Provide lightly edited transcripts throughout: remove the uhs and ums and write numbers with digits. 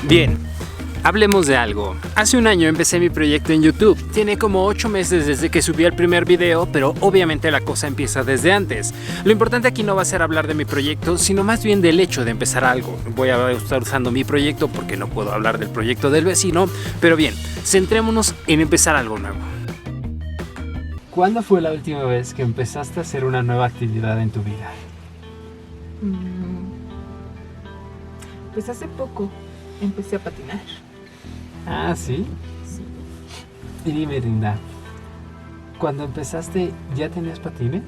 Bien, hablemos de algo. Hace un año empecé mi proyecto en YouTube. Tiene como 8 meses desde que subí el primer video, pero obviamente la cosa empieza desde antes. Lo importante aquí no va a ser hablar de mi proyecto, sino más bien del hecho de empezar algo. Voy a estar usando mi proyecto porque no puedo hablar del proyecto del vecino, pero bien, centrémonos en empezar algo nuevo. ¿Cuándo fue la última vez que empezaste a hacer una nueva actividad en tu vida? Pues hace poco empecé a patinar. Ah, ¿sí? Sí. Y dime, Linda, ¿cuando empezaste ya tenías patines?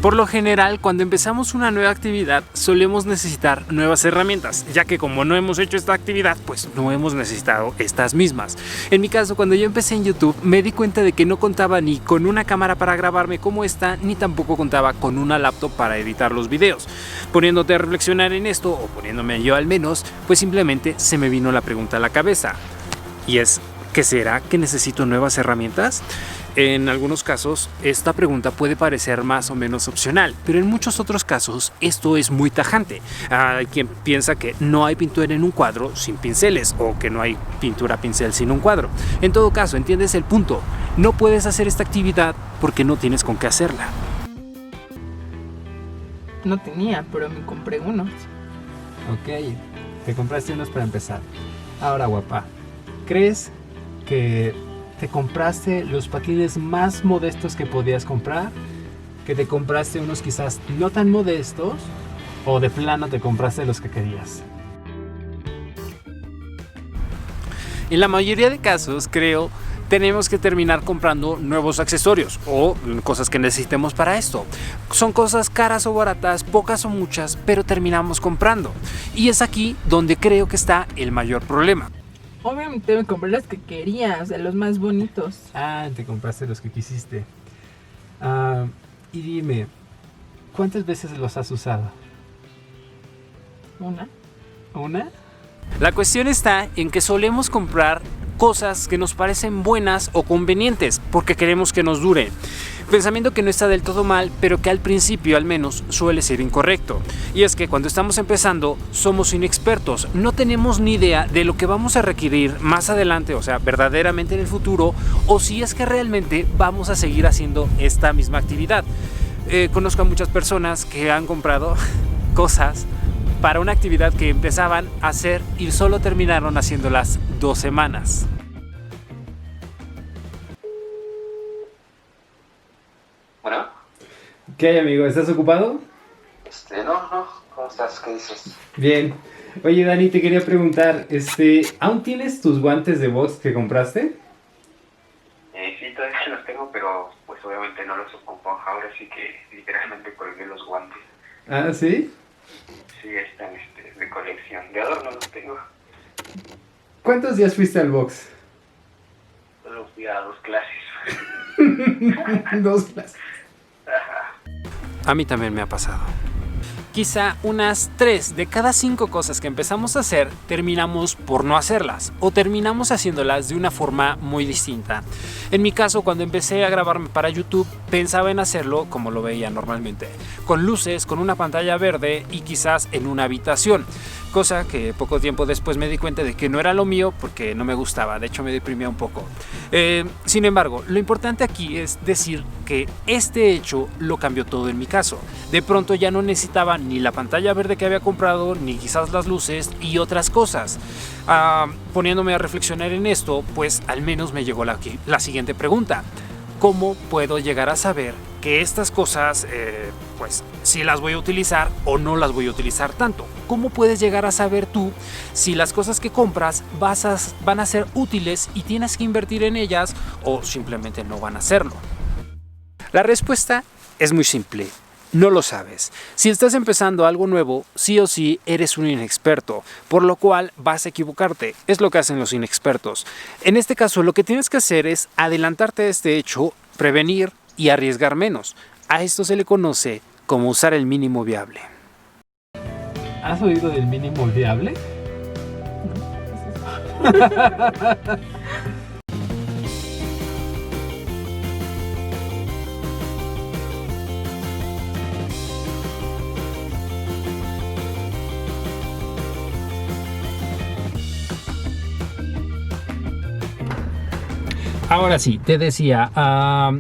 Por lo general, cuando empezamos una nueva actividad, solemos necesitar nuevas herramientas, ya que como no hemos hecho esta actividad, pues no hemos necesitado estas mismas. En mi caso, cuando yo empecé en YouTube, me di cuenta de que no contaba ni con una cámara para grabarme como esta, ni tampoco contaba con una laptop para editar los videos. Poniéndote a reflexionar en esto, o poniéndome yo al menos, pues simplemente se me vino la pregunta a la cabeza. Y es, ¿qué será? ¿Que necesito nuevas herramientas? En algunos casos, esta pregunta puede parecer más o menos opcional, pero en muchos otros casos esto es muy tajante. Hay quien piensa que no hay pintura en un cuadro sin pinceles o que no hay pintura a pincel sin un cuadro. En todo caso, entiendes el punto. No puedes hacer esta actividad porque no tienes con qué hacerla. No tenía, pero me compré unos. Ok, te compraste unos para empezar. Ahora, guapa, ¿crees que te compraste los patines más modestos que podías comprar? ¿Que te compraste unos quizás no tan modestos? ¿O de plano te compraste los que querías? En la mayoría de casos, creo, tenemos que terminar comprando nuevos accesorios o cosas que necesitemos para esto. Son cosas caras o baratas, pocas o muchas, pero terminamos comprando. Y es aquí donde creo que está el mayor problema. Obviamente me compré los que quería, o sea, los más bonitos. Ah, te compraste los que quisiste. Y dime, ¿cuántas veces los has usado? ¿Una? ¿Una? La cuestión está en que solemos comprar cosas que nos parecen buenas o convenientes porque queremos que nos duren. Pensamiento que no está del todo mal, pero que al principio al menos suele ser incorrecto. Y es que cuando estamos empezando somos inexpertos, no tenemos ni idea de lo que vamos a requerir más adelante, o sea, verdaderamente en el futuro, o si es que realmente vamos a seguir haciendo esta misma actividad. Conozco a muchas personas que han comprado cosas para una actividad que empezaban a hacer y solo terminaron haciéndolas 2 semanas. Bueno, ¿Qué hay, amigo? ¿Estás ocupado? no, ¿cómo estás? ¿Qué dices? Bien. Oye, Dani, te quería preguntar, ¿aún tienes tus guantes de box que compraste? Sí, todavía los tengo, pero pues obviamente no los ocupo. Ahora sí que literalmente colgué los guantes. Ah, ¿sí? Sí, están de colección. De adorno los tengo. ¿Cuántos días fuiste al box? Solo fui a 2 clases. 2 clases. Ajá. A mí también me ha pasado. Quizá unas 3 de cada 5 cosas que empezamos a hacer terminamos por no hacerlas o terminamos haciéndolas de una forma muy distinta. En mi caso, cuando empecé a grabarme para YouTube, pensaba en hacerlo como lo veía normalmente, con luces, con una pantalla verde y quizás en una habitación, cosa que poco tiempo después me di cuenta de que no era lo mío porque no me gustaba, de hecho me deprimía un poco. Sin embargo, lo importante aquí es decir que este hecho lo cambió todo en mi caso. De pronto ya no necesitaba ni la pantalla verde que había comprado, ni quizás las luces y otras cosas. Poniéndome a reflexionar en esto, pues al menos me llegó la siguiente pregunta. ¿Cómo puedo llegar a saber que estas cosas, pues, si las voy a utilizar o no las voy a utilizar tanto? ¿Cómo puedes llegar a saber tú si las cosas que compras van a ser útiles y tienes que invertir en ellas o simplemente no van a serlo? La respuesta es muy simple. No lo sabes. Si estás empezando algo nuevo, sí o sí eres un inexperto, por lo cual vas a equivocarte. Es lo que hacen los inexpertos. En este caso, lo que tienes que hacer es adelantarte a este hecho, prevenir y arriesgar menos. A esto se le conoce como usar el mínimo viable. ¿Has oído del mínimo viable? Ahora sí, te decía,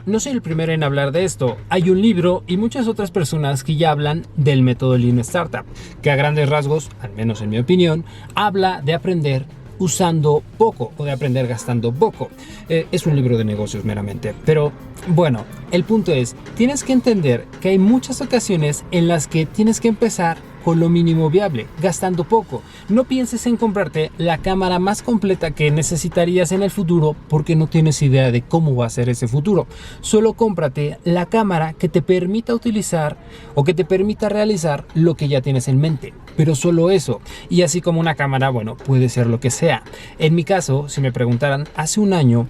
no soy el primero en hablar de esto. Hay un libro y muchas otras personas que ya hablan del método Lean Startup, que a grandes rasgos, al menos en mi opinión, habla de aprender usando poco o de aprender gastando poco. Es un libro de negocios meramente. Pero bueno, el punto es, tienes que entender que hay muchas ocasiones en las que tienes que empezar con lo mínimo viable, gastando poco. No pienses en comprarte la cámara más completa que necesitarías en el futuro porque no tienes idea de cómo va a ser ese futuro. Solo cómprate la cámara que te permita utilizar o que te permita realizar lo que ya tienes en mente. Pero solo eso. Y así como una cámara, bueno, puede ser lo que sea. En mi caso, si me preguntaran, hace un año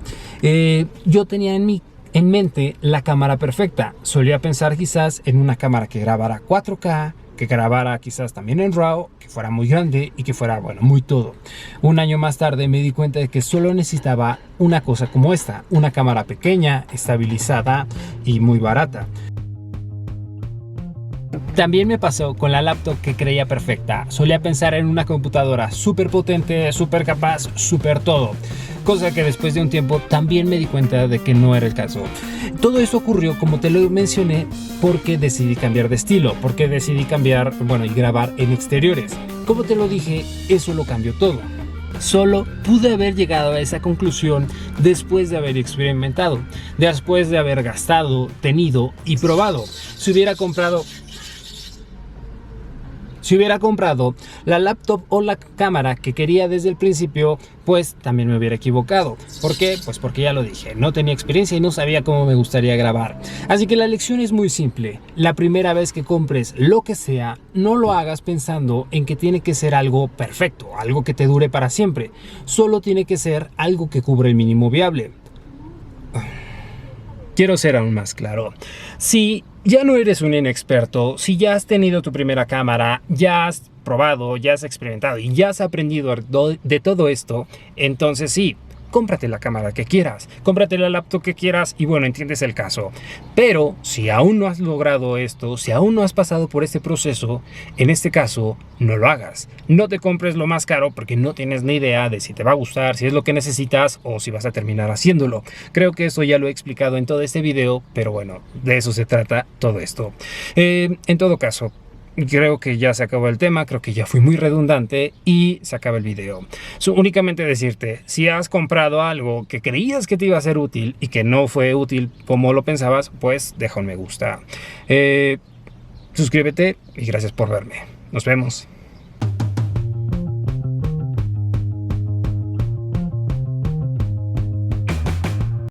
yo tenía en mente la cámara perfecta. Solía pensar quizás en una cámara que grabara 4K, que grabara quizás también en RAW, que fuera muy grande y que fuera, bueno, muy todo. Un año más tarde me di cuenta de que solo necesitaba una cosa como esta, una cámara pequeña, estabilizada y muy barata. También me pasó con la laptop que creía perfecta. Solía pensar en una computadora súper potente, súper capaz, súper todo. Cosa que después de un tiempo también me di cuenta de que no era el caso. Todo eso ocurrió, como te lo mencioné, porque decidí cambiar de estilo, porque decidí cambiar, bueno, y grabar en exteriores. Como te lo dije, eso lo cambió todo. Solo pude haber llegado a esa conclusión después de haber experimentado, después de haber gastado, tenido y probado. Si hubiera comprado la laptop o la cámara que quería desde el principio, pues también me hubiera equivocado. ¿Por qué? Pues porque ya lo dije, no tenía experiencia y no sabía cómo me gustaría grabar. Así que la lección es muy simple. La primera vez que compres lo que sea, no lo hagas pensando en que tiene que ser algo perfecto, algo que te dure para siempre. Solo tiene que ser algo que cubra el mínimo viable. Quiero ser aún más claro. Si ya no eres un inexperto, si ya has tenido tu primera cámara, ya has probado, ya has experimentado y ya has aprendido de todo esto, entonces sí, cómprate la cámara que quieras, cómprate la laptop que quieras y bueno, entiendes el caso. Pero si aún no has logrado esto, si aún no has pasado por este proceso, en este caso, no lo hagas. No te compres lo más caro porque no tienes ni idea de si te va a gustar, si es lo que necesitas o si vas a terminar haciéndolo. Creo que eso ya lo he explicado en todo este video, pero bueno, de eso se trata todo esto. En todo caso, creo que ya se acabó el tema, creo que ya fui muy redundante y se acaba el video. Únicamente decirte, si has comprado algo que creías que te iba a ser útil y que no fue útil como lo pensabas, pues deja un me gusta. Suscríbete y gracias por verme. Nos vemos.